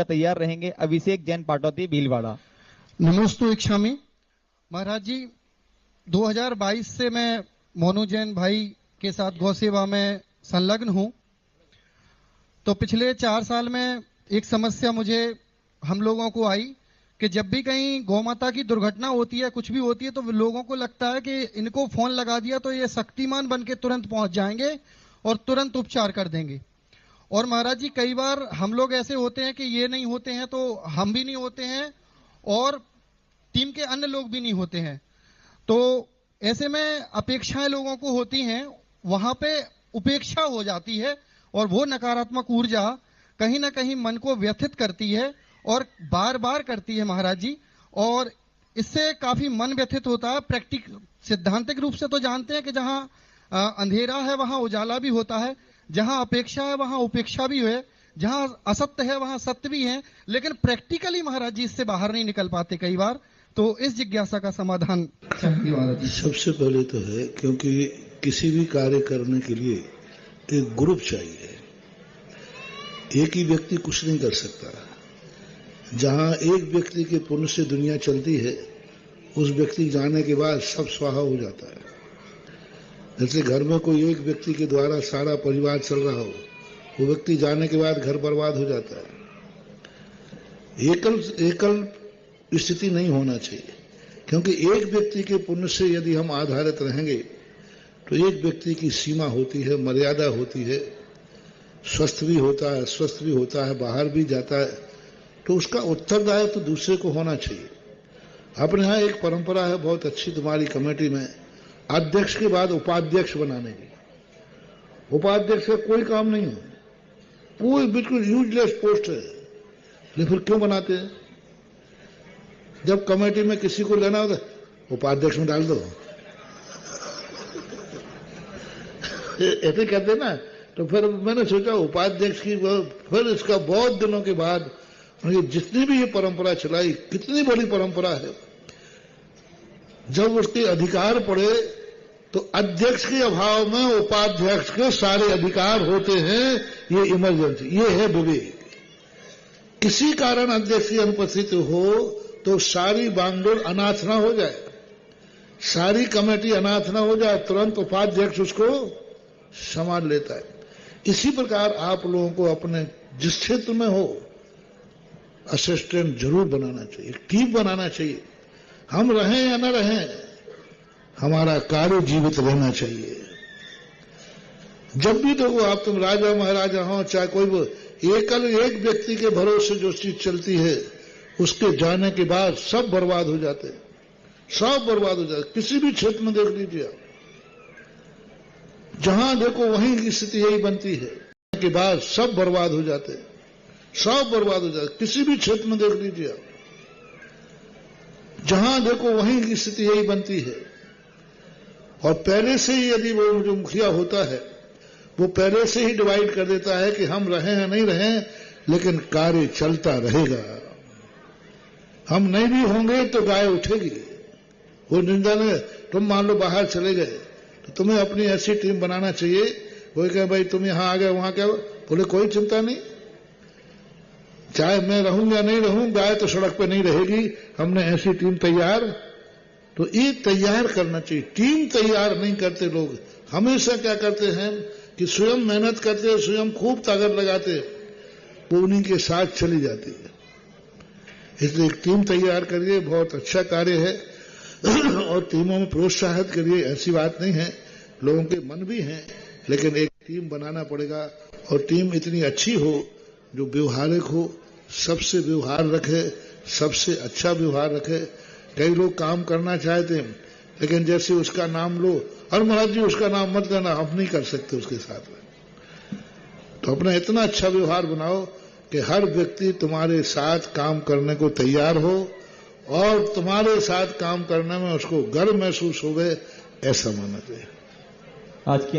का तैयार रहेंगे अभिषेक जैन पाटौती भीलवाड़ा। नमोस्तु इच्छामि। महाराज जी, 2022 से मैं मोनू जैन भाई के साथ गौ सेवा में संलग्न हूं। तो पिछले 4 साल में एक समस्या मुझे हम लोगों को आई कि जब भी कहीं गौ माता की दुर्घटना होती है, कुछ भी होती है, तो लोगों को लगता है कि इनको फोन लगा दिया तो ये शक्तिमान बन के तुरंत पहुंच जाएंगे और तुरंत उपचार कर देंगे। और महाराज जी, कई बार हम लोग ऐसे होते हैं कि ये नहीं होते हैं तो हम भी नहीं होते हैं और टीम के अन्य लोग भी नहीं होते हैं। तो ऐसे में अपेक्षाएं लोगों को होती हैं, वहां पे उपेक्षा हो जाती है और वो नकारात्मक ऊर्जा कहीं ना कहीं मन को व्यथित करती है और बार बार करती है महाराज जी। और इससे काफी मन व्यथित होता है। सिद्धांतिक रूप से तो जानते हैं कि जहां अंधेरा है वहां उजाला भी होता है, जहां अपेक्षा है वहां उपेक्षा भी है, जहां असत्य है वहां सत्य भी है। लेकिन प्रैक्टिकली महाराज जी इससे बाहर नहीं निकल पाते कई बार। तो इस जिज्ञासा का समाधान चाहिए महाराज जी। सबसे पहले तो है, क्योंकि किसी भी कार्य करने के लिए एक ग्रुप चाहिए। एक ही व्यक्ति कुछ नहीं कर सकता। जहां एक व्यक्ति के पुण्य से दुनिया चलती है, उस व्यक्ति जाने के बाद सब स्वाहा हो जाता है। जैसे घर में कोई एक व्यक्ति के द्वारा सारा परिवार चल रहा हो, वो व्यक्ति जाने के बाद घर बर्बाद हो जाता है। एकल स्थिति नहीं होना चाहिए, क्योंकि एक व्यक्ति के पुण्य से यदि हम आधारित रहेंगे तो एक व्यक्ति की सीमा होती है, मर्यादा होती है, स्वस्थ भी होता है, स्वस्थ भी होता है, बाहर भी जाता है, तो उसका उत्तरदायित्व तो दूसरे को होना चाहिए। अपने यहाँ एक परंपरा है बहुत अच्छी तुम्हारी कमेटी में, अध्यक्ष के बाद उपाध्यक्ष बनाने की। उपाध्यक्ष का कोई काम नहीं है, कोई बिल्कुल यूजलेस पोस्ट है, लेकिन फिर क्यों बनाते हैं? जब कमेटी में किसी को लेना होता है उपाध्यक्ष में डाल दो, ऐसे कहते ना। तो फिर मैंने सोचा उपाध्यक्ष की, फिर इसका बहुत दिनों के बाद जितनी भी ये परंपरा चलाई, कितनी बड़ी परंपरा है, जब उसके अधिकार पड़े तो अध्यक्ष के अभाव में उपाध्यक्ष के सारे अधिकार होते हैं। ये इमरजेंसी, ये है विवेक। किसी कारण अध्यक्ष की अनुपस्थिति हो तो सारी बागडोर अनाथ ना हो जाए, सारी कमेटी अनाथ ना हो जाए, तुरंत उपाध्यक्ष उसको संभाल लेता है। इसी प्रकार आप लोगों को अपने जिस क्षेत्र में हो असिस्टेंट जरूर बनाना चाहिए, टीम बनाना चाहिए। हम रहें या न रहें, हमारा कार्य जीवित रहना चाहिए। जब भी देखो आप, तुम राजा महाराजा हो चाहे कोई वो, एक व्यक्ति के भरोसे जो चीज चलती है, उसके जाने के बाद सब बर्बाद हो जाते हैं, सब बर्बाद हो जाते। किसी भी क्षेत्र में देख लीजिए आप, जहां देखो वहीं की स्थिति यही बनती है, के बाद सब बर्बाद हो जाते हैं, सब बर्बाद हो जाते। किसी भी क्षेत्र में देख लीजिए आप, जहां देखो वहीं की स्थिति यही बनती है। और पहले से ही यदि वो जो मुखिया होता है, वो पहले से ही डिवाइड कर देता है कि हम रहें या नहीं रहें, लेकिन कार्य चलता रहेगा। हम नहीं भी होंगे तो गाय उठेगी। वो निंदा ने, तुम मान लो बाहर चले गए तो तुम्हें अपनी ऐसी टीम बनाना चाहिए। कोई कहे भाई तुम यहां आ गए, वहां क्या, बोले कोई चिंता नहीं, चाहे मैं रहूं या नहीं रहूं, गाय तो सड़क पे नहीं रहेगी, हमने ऐसी टीम तैयार। तो ये तैयार करना चाहिए। टीम तैयार नहीं करते लोग, हमेशा क्या करते हैं कि स्वयं मेहनत करते, स्वयं खूब ताकत लगाते, वो उन्हीं के साथ चली जाती है। इसलिए एक टीम तैयार करिए, बहुत अच्छा कार्य है। और टीमों में प्रोत्साहित करिए, ऐसी बात नहीं है, लोगों के मन भी हैं, लेकिन एक टीम बनाना पड़ेगा। और टीम इतनी अच्छी हो जो व्यवहारिक हो, सबसे व्यवहार रखे, सबसे अच्छा व्यवहार रखे। कई लोग काम करना चाहते हैं, लेकिन जैसे उसका नाम लो, और महाराज जी उसका नाम मत लेना, हम नहीं कर सकते उसके साथ में। तो अपना इतना अच्छा व्यवहार बनाओ कि हर व्यक्ति तुम्हारे साथ काम करने को तैयार हो और तुम्हारे साथ काम करने में उसको गर्व महसूस होवे, ऐसा मानना चाहिए। आज की